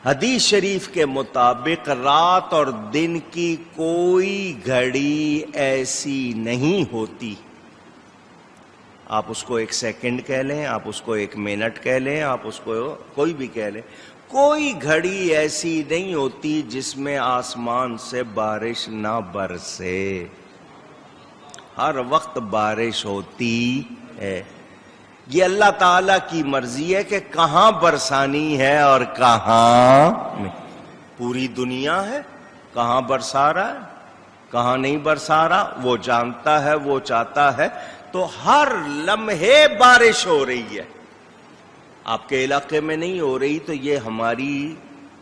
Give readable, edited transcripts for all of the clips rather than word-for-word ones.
حدیث شریف کے مطابق رات اور دن کی کوئی گھڑی ایسی نہیں ہوتی، آپ اس کو 1 سیکنڈ کہہ لیں، آپ اس کو 1 منٹ کہہ لیں، آپ اس کو کوئی بھی کہہ لیں، کوئی گھڑی ایسی نہیں ہوتی جس میں آسمان سے بارش نہ برسے، ہر وقت بارش ہوتی ہے۔ یہ اللہ تعالیٰ کی مرضی ہے کہ کہاں برسانی ہے اور کہاں نہیں۔ پوری دنیا ہے، کہاں برسا رہا ہے کہاں نہیں برسا رہا وہ جانتا ہے، وہ چاہتا ہے، تو ہر لمحے بارش ہو رہی ہے۔ آپ کے علاقے میں نہیں ہو رہی تو یہ ہماری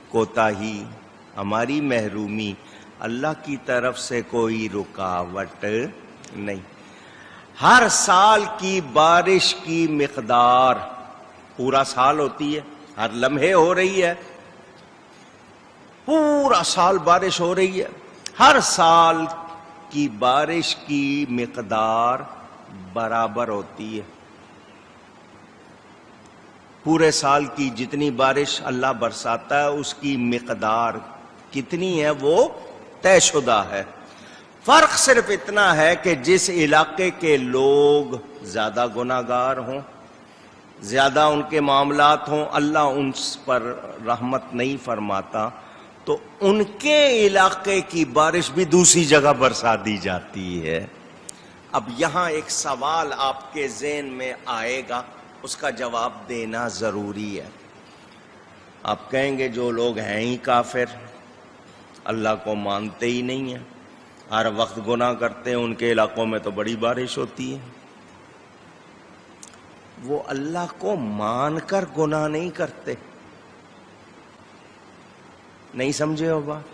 کوتاہی، ہماری محرومی، اللہ کی طرف سے کوئی رکاوٹ نہیں۔ ہر سال کی بارش کی مقدار پورا سال ہوتی ہے، ہر لمحے ہو رہی ہے، پورا سال بارش ہو رہی ہے، ہر سال کی بارش کی مقدار برابر ہوتی ہے۔ پورے سال کی جتنی بارش اللہ برساتا ہے اس کی مقدار کتنی ہے وہ طے شدہ ہے۔ فرق صرف اتنا ہے کہ جس علاقے کے لوگ زیادہ گناہگار ہوں، زیادہ ان کے معاملات ہوں، اللہ ان پر رحمت نہیں فرماتا، تو ان کے علاقے کی بارش بھی دوسری جگہ برسا دی جاتی ہے۔ اب یہاں ایک سوال آپ کے ذہن میں آئے گا، اس کا جواب دینا ضروری ہے۔ آپ کہیں گے جو لوگ ہیں ہی کافر، اللہ کو مانتے ہی نہیں ہیں، ہر وقت گناہ کرتے ہیں، ان کے علاقوں میں تو بڑی بارش ہوتی ہے۔ وہ اللہ کو مان کر گناہ نہیں کرتے، نہیں سمجھے ہو بات؟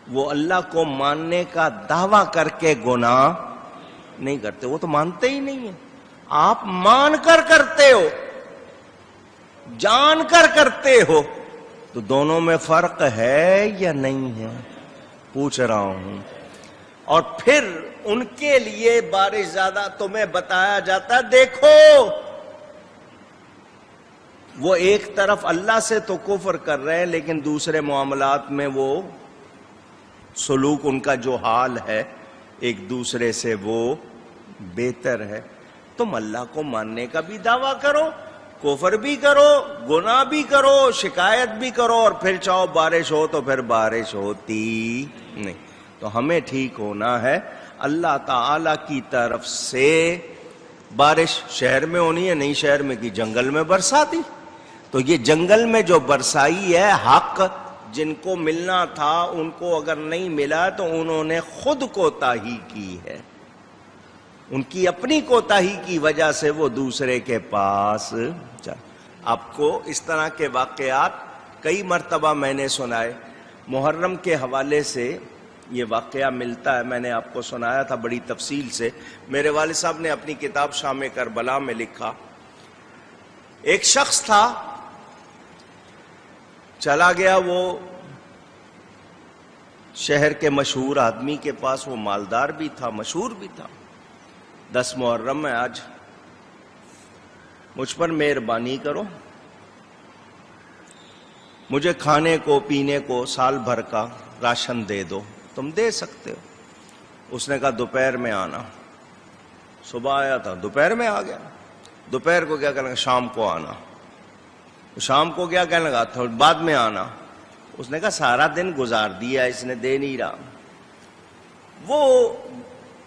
وہ اللہ کو ماننے کا دعویٰ کر کے گناہ نہیں کرتے، وہ تو مانتے ہی نہیں ہیں۔ آپ مان کر کرتے ہو، جان کر کرتے ہو، تو دونوں میں فرق ہے یا نہیں ہے؟ پوچھ رہا ہوں۔ اور پھر ان کے لیے بارش زیادہ تمہیں بتایا جاتا ہے، دیکھو وہ ایک طرف اللہ سے تو کفر کر رہے ہیں لیکن دوسرے معاملات میں وہ سلوک، ان کا جو حال ہے ایک دوسرے سے وہ بہتر ہے۔ تم اللہ کو ماننے کا بھی دعویٰ کرو، کفر بھی کرو، گناہ بھی کرو، شکایت بھی کرو، اور پھر چاہو بارش ہو تو پھر بارش ہوتی نہیں۔ تو ہمیں ٹھیک ہونا ہے، اللہ تعالی کی طرف سے بارش شہر میں ہونی ہے، نہیں شہر میں کی جنگل میں برسا دی، تو یہ جنگل میں جو برسائی ہے حق جن کو ملنا تھا ان کو اگر نہیں ملا تو انہوں نے خود کوتاہی کی ہے، ان کی اپنی کوتاہی کی وجہ سے وہ دوسرے کے پاس جا۔ آپ کو اس طرح کے واقعات کئی مرتبہ میں نے سنائے، محرم کے حوالے سے یہ واقعہ ملتا ہے، میں نے آپ کو سنایا تھا بڑی تفصیل سے۔ میرے والد صاحب نے اپنی کتاب شام کربلا میں لکھا، ایک شخص تھا، چلا گیا وہ شہر کے مشہور آدمی کے پاس، وہ مالدار بھی تھا، مشہور بھی تھا۔ 10 محرم ہے آج، مجھ پر مہربانی کرو، مجھے کھانے کو پینے کو سال بھر کا راشن دے دو۔ تم دے سکتے ہو؟ اس نے کہا دوپہر میں آنا۔ صبح آیا تھا، دوپہر میں آ گیا۔ دوپہر کو کیا کہنے لگا؟ شام کو آنا۔ شام کو کیا کہنے لگا؟ تھوڑی بعد میں آنا۔ اس نے کہا سارا دن گزار دیا، اس نے دے نہیں رہا۔ وہ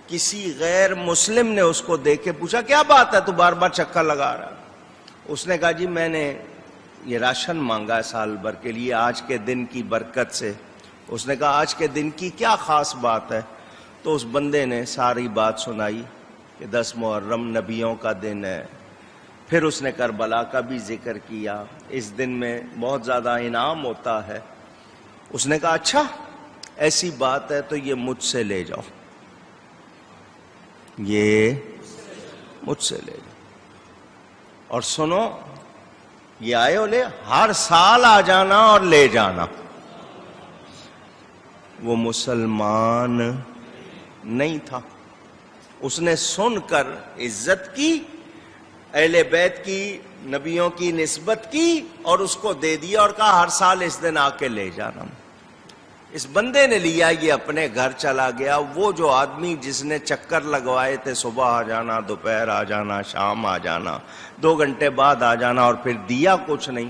کسی غیر مسلم نے اس کو دیکھ کے پوچھا کیا بات ہے تو بار بار چکر لگا رہا؟ اس نے کہا جی میں نے یہ راشن مانگا ہے سال بھر کے لیے آج کے دن کی برکت سے۔ اس نے کہا آج کے دن کی کیا خاص بات ہے؟ تو اس بندے نے ساری بات سنائی کہ 10 محرم نبیوں کا دن ہے، پھر اس نے کربلا کا بھی ذکر کیا، اس دن میں بہت زیادہ انعام ہوتا ہے۔ اس نے کہا اچھا ایسی بات ہے تو یہ مجھ سے لے جاؤ، یہ مجھ سے لے جاؤ، اور سنو یہ آئے ہو لے، ہر سال آ جانا اور لے جانا۔ وہ مسلمان نہیں تھا، اس نے سن کر عزت کی، اہل بیت کی، نبیوں کی نسبت کی اور اس کو دے دیا اور کہا ہر سال اس دن آ کے لے جانا۔ اس بندے نے لیا، یہ اپنے گھر چلا گیا۔ وہ جو آدمی جس نے چکر لگوائے تھے، صبح آ جانا، دوپہر آ جانا، شام آ جانا، 2 گھنٹے بعد آ جانا اور پھر دیا کچھ نہیں،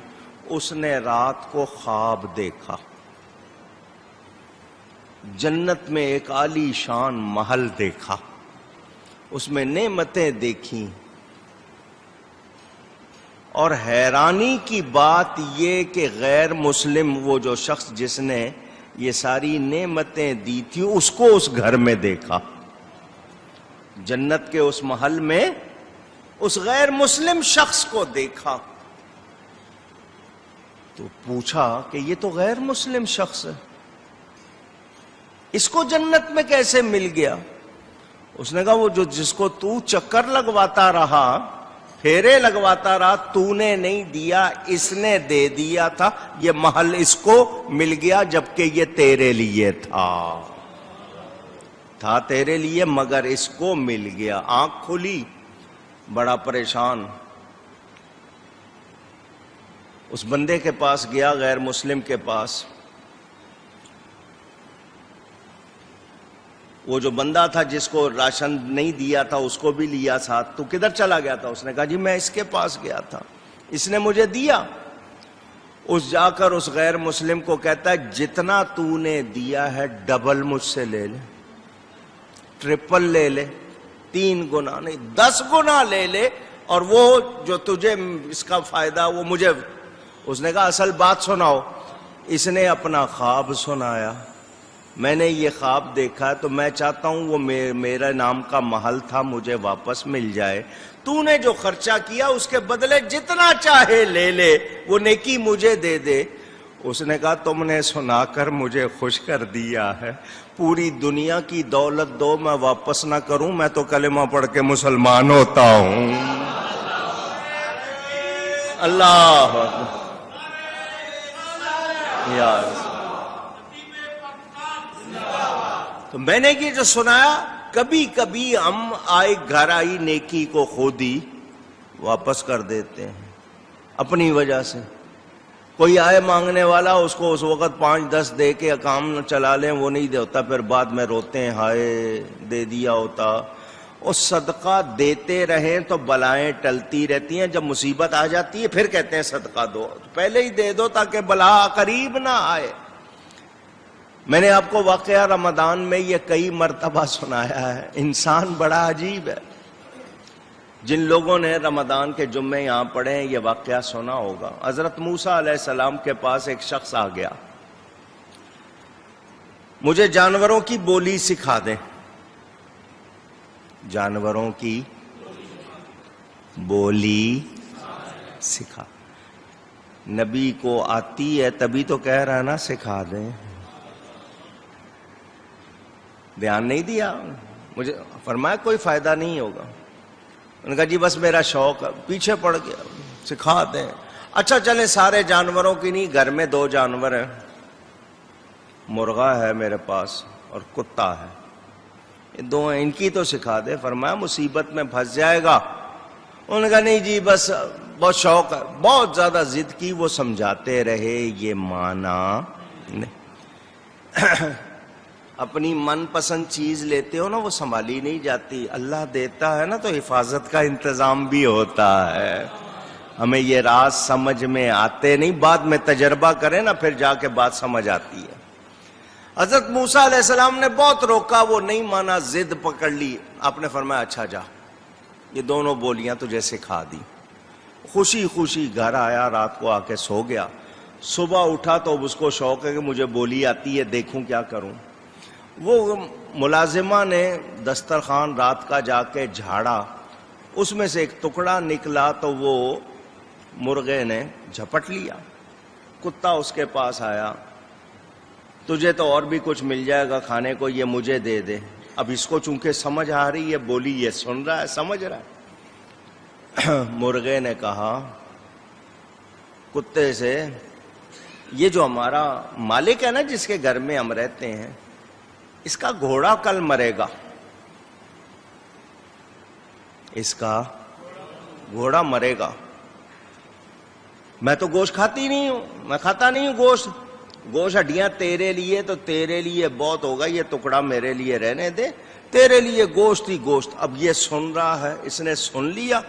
اس نے رات کو خواب دیکھا، جنت میں ایک عالی شان محل دیکھا، اس میں نعمتیں دیکھیں، اور حیرانی کی بات یہ کہ غیر مسلم وہ جو شخص جس نے یہ ساری نعمتیں دی تھی، اس کو اس گھر میں دیکھا، جنت کے اس محل میں اس غیر مسلم شخص کو دیکھا۔ تو پوچھا کہ یہ تو غیر مسلم شخص ہے، اس کو جنت میں کیسے مل گیا؟ اس نے کہا وہ جو جس کو تو چکر لگواتا رہا، پھیرے لگواتا رہا، تو نے نہیں دیا، اس نے دے دیا تھا، یہ محل اس کو مل گیا، جبکہ یہ تیرے لیے تھا تیرے لیے، مگر اس کو مل گیا۔ آنکھ کھلی، بڑا پریشان، اس بندے کے پاس گیا، غیر مسلم کے پاس۔ وہ جو بندہ تھا جس کو راشن نہیں دیا تھا، اس کو بھی لیا ساتھ۔ تو کدھر چلا گیا تھا؟ اس نے کہا جی میں اس کے پاس گیا تھا، اس نے مجھے دیا۔ اس جا کر اس غیر مسلم کو کہتا ہے جتنا تو نے دیا ہے ڈبل مجھ سے لے لے، ٹرپل لے لے، 3 گنا نہیں 10 گنا لے لے، اور وہ جو تجھے اس کا فائدہ وہ مجھے۔ اس نے کہا اصل بات سناؤ۔ اس نے اپنا خواب سنایا، میں نے یہ خواب دیکھا تو میں چاہتا ہوں وہ میرا نام کا محل تھا، مجھے واپس مل جائے۔ تو نے جو خرچہ کیا اس کے بدلے جتنا چاہے لے لے، وہ نیکی مجھے دے دے۔ اس نے کہا تم نے سنا کر مجھے خوش کر دیا ہے، پوری دنیا کی دولت دو میں واپس نہ کروں، میں تو کلمہ پڑھ کے مسلمان ہوتا ہوں۔ اللہ یار، تو میں نے یہ جو سنایا، کبھی کبھی ہم گھر آئی نیکی کو خود ہی واپس کر دیتے ہیں اپنی وجہ سے۔ کوئی آئے مانگنے والا، اس کو اس وقت 5-10 دے کے کام چلا لیں، وہ نہیں دیتا، پھر بعد میں روتے ہیں ہائے دے دیا ہوتا۔ اور صدقہ دیتے رہیں تو بلائیں ٹلتی رہتی ہیں، جب مصیبت آ جاتی ہے پھر کہتے ہیں صدقہ دو، پہلے ہی دے دو تاکہ بلا قریب نہ آئے۔ میں نے آپ کو واقعہ رمضان میں یہ کئی مرتبہ سنایا ہے، انسان بڑا عجیب ہے۔ جن لوگوں نے رمضان کے جمعے یہاں پڑھے ہیں یہ واقعہ سنا ہوگا۔ حضرت موسیٰ علیہ السلام کے پاس ایک شخص آ گیا، مجھے جانوروں کی بولی سکھا دیں۔ جانوروں کی بولی سکھا، نبی کو آتی ہے تبھی تو کہہ رہا نا سکھا دیں، دھیان نہیں دیا، مجھے فرمایا کوئی فائدہ نہیں ہوگا۔ انہوں نے کہا جی بس میرا شوق ہے، پیچھے پڑ گیا، سکھا دیں۔ اچھا چلیں سارے جانوروں کی نہیں، گھر میں 2 جانور ہیں، مرغا ہے میرے پاس اور کتا ہے، یہ 2 ہیں، ان کی تو سکھا دے۔ فرمایا مصیبت میں پھنس جائے گا۔ انہوں نے کہا نہیں جی بس بہت شوق ہے، بہت زیادہ ضد کی، وہ سمجھاتے رہے، یہ مانا نہیں۔ اپنی من پسند چیز لیتے ہو نا، وہ سنبھالی نہیں جاتی، اللہ دیتا ہے نا تو حفاظت کا انتظام بھی ہوتا ہے۔ ہمیں یہ راز سمجھ میں آتے نہیں، بعد میں تجربہ کریں نا پھر جا کے بات سمجھ آتی ہے۔ حضرت موسیٰ علیہ السلام نے بہت روکا، وہ نہیں مانا، ضد پکڑ لی۔ آپ نے فرمایا اچھا جا، یہ 2 بولیاں تجھے سکھا دی۔ خوشی خوشی گھر آیا، رات کو آ کے سو گیا۔ صبح اٹھا تو اس کو شوق ہے کہ مجھے بولی آتی ہے، دیکھوں کیا کروں۔ وہ ملازمہ نے دسترخوان رات کا جا کے جھاڑا، اس میں سے ایک ٹکڑا نکلا تو وہ مرغے نے جھپٹ لیا۔ کتا اس کے پاس آیا، تجھے تو اور بھی کچھ مل جائے گا کھانے کو، یہ مجھے دے دے۔ اب اس کو چونکہ سمجھ آ رہی ہے بولی، یہ سن رہا ہے، سمجھ رہا ہے۔ مرغے نے کہا کتے سے، یہ جو ہمارا مالک ہے نا جس کے گھر میں ہم رہتے ہیں، اس کا گھوڑا کل مرے گا، اس کا گھوڑا مرے گا. میں تو گوشت کھاتی نہیں ہوں, میں کھاتا نہیں ہوں گوشت. گوشت ہڈیاں تیرے لیے تو تیرے لیے بہت ہوگا, یہ ٹکڑا میرے لیے رہنے دے, تیرے لیے گوشت ہی گوشت. اب یہ سن رہا ہے, اس نے سن لیا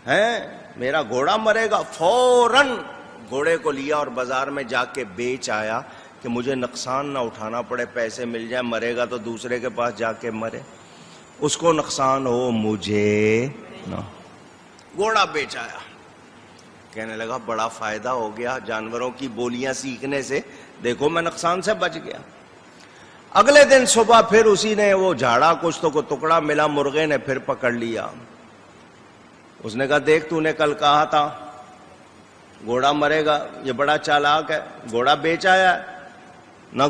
ہے میرا گھوڑا مرے گا, فوراً گھوڑے کو لیا اور بازار میں جا کے بیچ آیا کہ مجھے نقصان نہ اٹھانا پڑے, پیسے مل جائے, مرے گا تو دوسرے کے پاس جا کے مرے, اس کو نقصان ہو مجھے نہ. گھوڑا بیچ آیا, کہنے لگا بڑا فائدہ ہو گیا جانوروں کی بولیاں سیکھنے سے, دیکھو میں نقصان سے بچ گیا. اگلے دن صبح پھر اسی نے وہ جھاڑا, کچھ تو کوئی ٹکڑا ملا, مرغے نے پھر پکڑ لیا. اس نے کہا دیکھ تو نے کل کہا تھا گھوڑا مرے گا, یہ بڑا چالاک ہے, گھوڑا بیچ آیا, نہ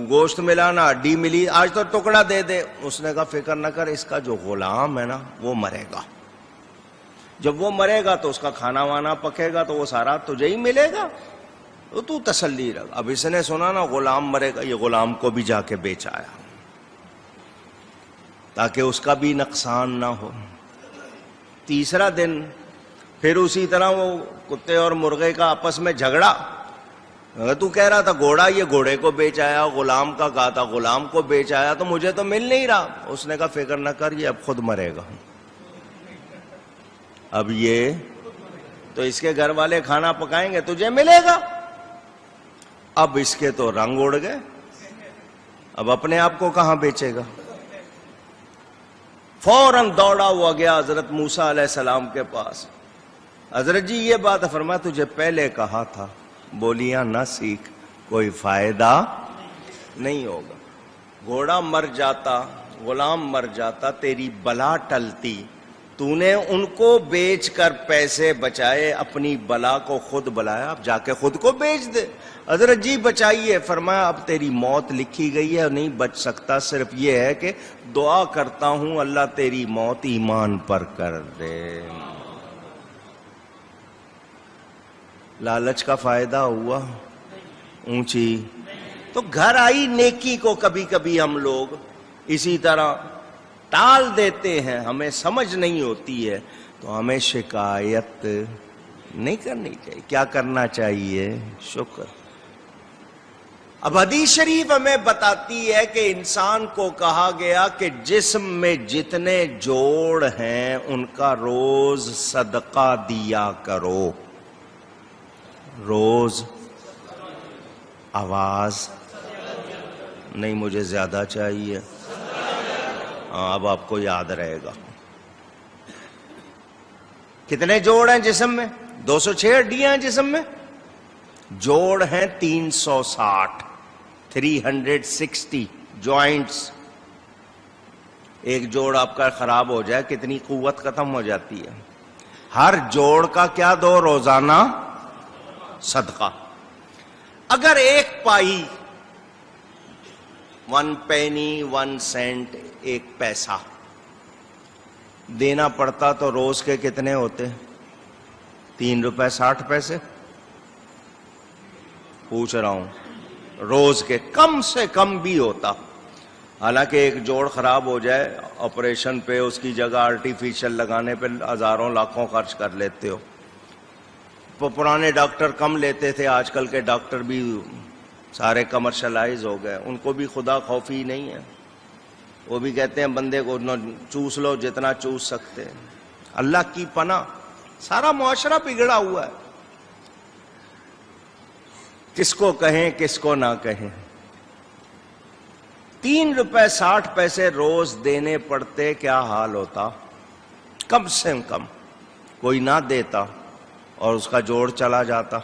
گوشت ملا نہ ہڈی ملی, آج تو ٹکڑا دے دے. اس نے کہا فکر نہ کر, اس کا جو غلام ہے نا وہ مرے گا, جب وہ مرے گا تو اس کا کھانا وانا پکے گا تو وہ سارا تجھے ہی ملے گا, تو تسلی رکھ. اب اس نے سنا نا غلام مرے گا, یہ غلام کو بھی جا کے بیچ آیا تاکہ اس کا بھی نقصان نہ ہو. تیسرا دن پھر اسی طرح وہ کتے اور مرغے کا آپس میں جھگڑا. تو کہہ رہا تھا گھوڑا, یہ گھوڑے کو بیچ آیا, غلام کا کہا تھا غلام کو بیچ آیا, تو مجھے تو مل نہیں رہا. اس نے کہا فکر نہ کر, یہ اب خود مرے گا. اب یہ تو اس کے گھر والے کھانا پکائیں گے, تجھے ملے گا. اب اس کے تو رنگ اڑ گئے, اب اپنے آپ کو کہاں بیچے گا. فوراً دوڑا ہوا گیا حضرت موسیٰ علیہ السلام کے پاس. حضرت جی یہ بات ہے, فرمایا تجھے پہلے کہا تھا بولیاں نہ سیکھ, کوئی فائدہ نہیں ہوگا. گھوڑا مر جاتا, غلام مر جاتا, تیری بلا ٹلتی. تو نے ان کو بیچ کر پیسے بچائے, اپنی بلا کو خود بلایا, اب جا کے خود کو بیچ دے. حضرت جی بچائیے. فرمایا اب تیری موت لکھی گئی ہے, نہیں بچ سکتا, صرف یہ ہے کہ دعا کرتا ہوں اللہ تیری موت ایمان پر کر دے. لالچ کا فائدہ ہوا اونچی, تو گھر آئی نیکی کو کبھی کبھی ہم لوگ اسی طرح ٹال دیتے ہیں, ہمیں سمجھ نہیں ہوتی ہے, تو ہمیں شکایت نہیں کرنی چاہیے. کیا کرنا چاہیے؟ شکر. اب حدیث شریف ہمیں بتاتی ہے کہ انسان کو کہا گیا کہ جسم میں جتنے جوڑ ہیں ان کا روز صدقہ دیا کرو. روز آواز نہیں, مجھے زیادہ چاہیے. ہاں اب آپ کو یاد رہے گا. کتنے جوڑ ہیں جسم میں؟ 206 ہڈیاں ہیں جسم میں, جوڑ ہیں 360, 360 جوائنٹس. ایک جوڑ آپ کا خراب ہو جائے کتنی قوت ختم ہو جاتی ہے. ہر جوڑ کا کیا دو روزانہ صدقہ. اگر ایک پائی 1 penny 1 cent, 1 پیسہ دینا پڑتا تو روز کے کتنے ہوتے؟ 3 روپے 60 پیسے. پوچھ رہا ہوں, روز کے کم سے کم بھی ہوتا. حالانکہ ایک جوڑ خراب ہو جائے, آپریشن پہ اس کی جگہ آرٹیفیشل لگانے پہ ہزاروں لاکھوں خرچ کر لیتے ہو. پرانے ڈاکٹر کم لیتے تھے, آج کل کے ڈاکٹر بھی سارے کمرشلائز ہو گئے, ان کو بھی خدا خوفی نہیں ہے. وہ بھی کہتے ہیں بندے کو چوس لو جتنا چوس سکتے. اللہ کی پناہ, سارا معاشرہ بگڑا ہوا ہے. کس کو کہیں کس کو نہ کہیں. 3 روپے 60 پیسے روز دینے پڑتے, کیا حال ہوتا؟ کم سے کم. کوئی نہ دیتا اور اس کا جوڑ چلا جاتا,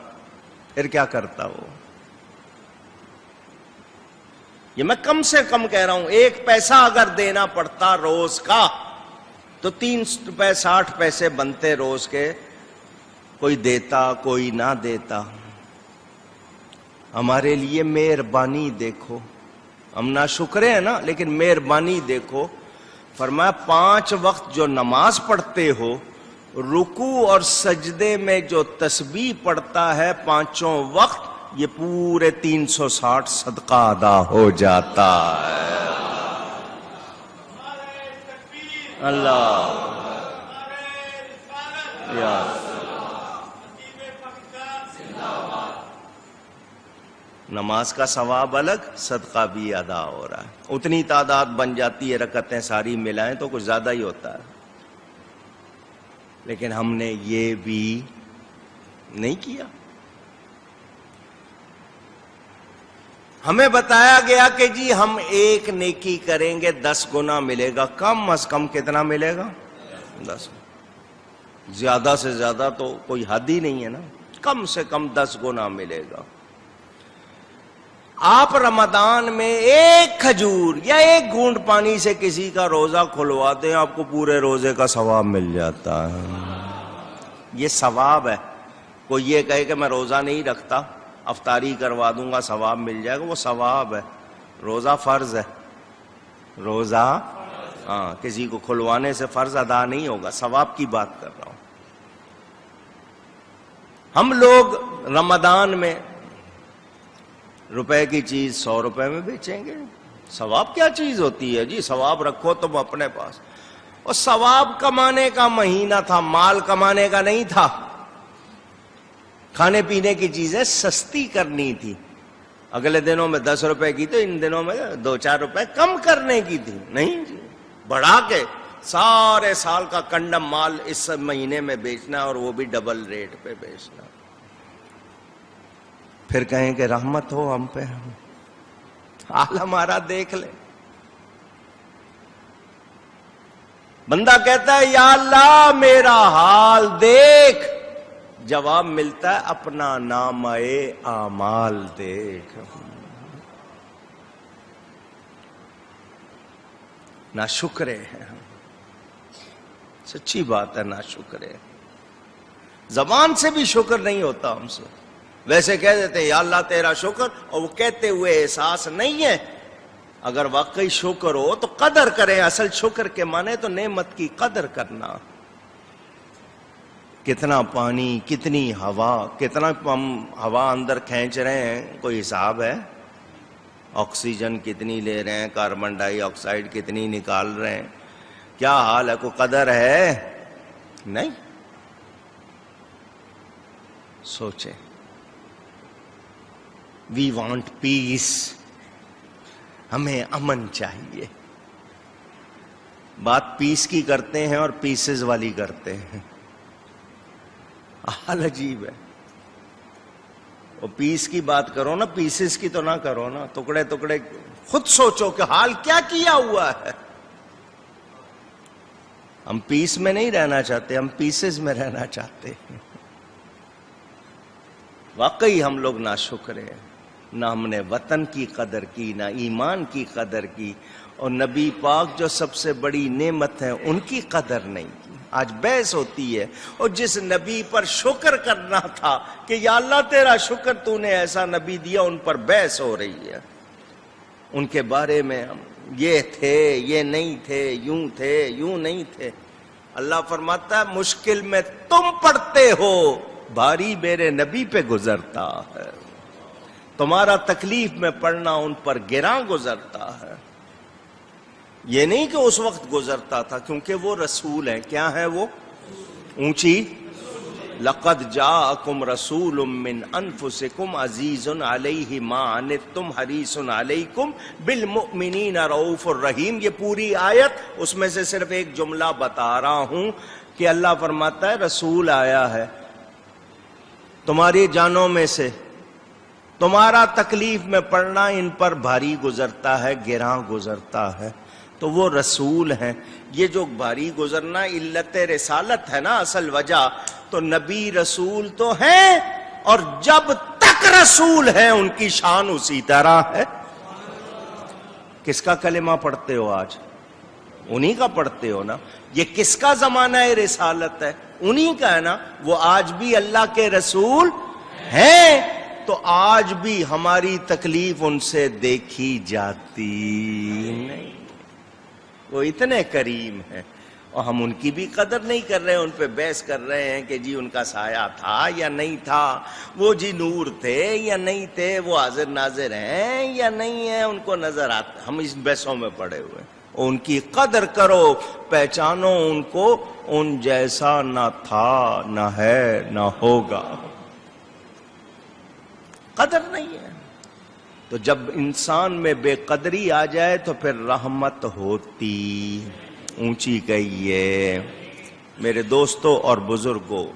پھر کیا کرتا وہ؟ یہ میں کم سے کم کہہ رہا ہوں. 1 پیسہ اگر دینا پڑتا روز کا تو 3 روپے 60 پیسے بنتے روز کے. کوئی دیتا کوئی نہ دیتا. ہمارے لیے مہربانی دیکھو, ہم نا شکرے ہیں نا, لیکن مہربانی دیکھو. فرمایا 5 وقت جو نماز پڑھتے ہو, رکوع اور سجدے میں جو تسبیح پڑھتا ہے 5 وقت, یہ پورے 360 صدقہ ادا ہو جاتا ہے. اللہ یا نماز کا ثواب الگ، صدقہ بھی ادا ہو رہا ہے، اتنی تعداد بن جاتی ہے، رکعتیں ساری ملائیں تو کچھ زیادہ ہی ہوتا ہے، لیکن ہم نے یہ بھی نہیں کیا۔ ہمیں بتایا گیا کہ جی ہم ایک نیکی کریں گے 10 گنا ملے گا، کم از کم کتنا ملے گا؟ 10۔ زیادہ سے زیادہ تو کوئی حد ہی نہیں ہے نا، کم سے کم 10 گنا ملے گا۔ آپ رمضان میں ایک کھجور یا ایک گھونٹ پانی سے کسی کا روزہ کھلوا دیں، آپ کو پورے روزے کا ثواب مل جاتا ہے۔ یہ ثواب ہے۔ کوئی یہ کہے کہ میں روزہ نہیں رکھتا، افطاری کروا دوں گا ثواب مل جائے گا، وہ ثواب ہے۔ روزہ فرض ہے، روزہ کسی کو کھلوانے سے فرض ادا نہیں ہوگا، ثواب کی بات کر رہا ہوں۔ ہم لوگ رمضان میں روپے کی چیز 100 روپے میں بیچیں گے، ثواب کیا چیز ہوتی ہے جی؟ ثواب رکھو تم اپنے پاس، اور ثواب کمانے کا مہینہ تھا، مال کمانے کا نہیں تھا۔ کھانے پینے کی چیزیں سستی کرنی تھی، اگلے دنوں میں 10 روپے کی تو ان دنوں میں 2-4 روپے کم کرنے کی تھی، نہیں جی، بڑھا کے سارے سال کا کنڈم مال اس مہینے میں بیچنا، اور وہ بھی ڈبل ریٹ پہ بیچنا۔ پھر کہیں کہ رحمت ہو ہم پہ، حال ہمارا دیکھ لے۔ بندہ کہتا ہے یا اللہ میرا حال دیکھ، جواب ملتا ہے اپنا نامہ اعمال دیکھ۔ ناشکرے ہیں، سچی بات ہے، ناشکرے۔ زبان سے بھی شکر نہیں ہوتا ہم سے، ویسے کہہ دیتے ہیں یا اللہ تیرا شکر، اور وہ کہتے ہوئے احساس نہیں ہے۔ اگر واقعی شکر ہو تو قدر کریں، اصل شکر کے معنی تو نعمت کی قدر کرنا۔ کتنا پانی، کتنی ہوا، کتنا ہم ہوا اندر کھینچ رہے ہیں، کوئی حساب ہے؟ آکسیجن کتنی لے رہے ہیں، کاربن ڈائی آکسائڈ کتنی نکال رہے ہیں، کیا حال ہے؟ کوئی قدر ہے؟ نہیں۔ سوچیں، وی وانٹ پیس، ہمیں امن چاہیے۔ بات پیس کی کرتے ہیں اور پیسز والی کرتے ہیں، حال عجیب ہے۔ وہ پیس کی بات کرو نا، پیسز کی تو نہ کرو نا، ٹکڑے ٹکڑے۔ خود سوچو کہ حال کیا کیا ہوا ہے۔ ہم پیس میں نہیں رہنا چاہتے، ہم پیسز میں رہنا چاہتے ہیں۔ واقعی ہم لوگ ناشکر ہیں، نہ ہم نے وطن کی قدر کی، نہ ایمان کی قدر کی، اور نبی پاک جو سب سے بڑی نعمت ہے ان کی قدر نہیں کی۔ آج بحث ہوتی ہے، اور جس نبی پر شکر کرنا تھا کہ یا اللہ تیرا شکر تو نے ایسا نبی دیا، ان پر بحث ہو رہی ہے، ان کے بارے میں یہ تھے، یہ نہیں تھے، یوں تھے، یوں نہیں تھے۔ اللہ فرماتا ہے مشکل میں تم پڑتے ہو، بھاری میرے نبی پہ گزرتا ہے۔ تمہارا تکلیف میں پڑنا ان پر گراں گزرتا ہے۔ یہ نہیں کہ اس وقت گزرتا تھا، کیونکہ وہ رسول ہیں۔ کیا ہیں وہ؟ اونچی، لقد جاءکم رسول من انفسکم عزیز علیہ ما عنتم حریص علیکم بالمؤمنین رؤوف الرحیم۔ یہ پوری آیت، اس میں سے صرف ایک جملہ بتا رہا ہوں کہ اللہ فرماتا ہے رسول آیا ہے تمہاری جانوں میں سے، تمہارا تکلیف میں پڑنا ان پر بھاری گزرتا ہے، گراں گزرتا ہے، تو وہ رسول ہیں۔ یہ جو بھاری گزرنا علت رسالت ہے نا، اصل وجہ تو نبی رسول تو ہیں، اور جب تک رسول ہیں ان کی شان اسی طرح ہے۔ کس کا کلمہ پڑھتے ہو آج؟ انہی کا پڑھتے ہو نا۔ یہ کس کا زمانہ رسالت ہے؟ انہی کا ہے نا۔ وہ آج بھی اللہ کے رسول ہیں، تو آج بھی ہماری تکلیف ان سے دیکھی جاتی نہیں۔ وہ اتنے کریم ہیں، اور ہم ان کی بھی قدر نہیں کر رہے ہیں، ان پہ بحث کر رہے ہیں کہ جی ان کا سایہ تھا یا نہیں تھا، وہ جی نور تھے یا نہیں تھے، وہ حاضر ناظر ہیں یا نہیں ہیں، ان کو نظر آتا۔ ہم اس بحثوں میں پڑے ہوئے ہیں۔ ان کی قدر کرو، پہچانو ان کو، ان جیسا نہ تھا، نہ ہے، نہ ہوگا۔ قدر نہیں ہے تو جب انسان میں بے قدری آ جائے تو پھر رحمت ہوتی اونچی گئی ہے۔ میرے دوستوں اور بزرگوں،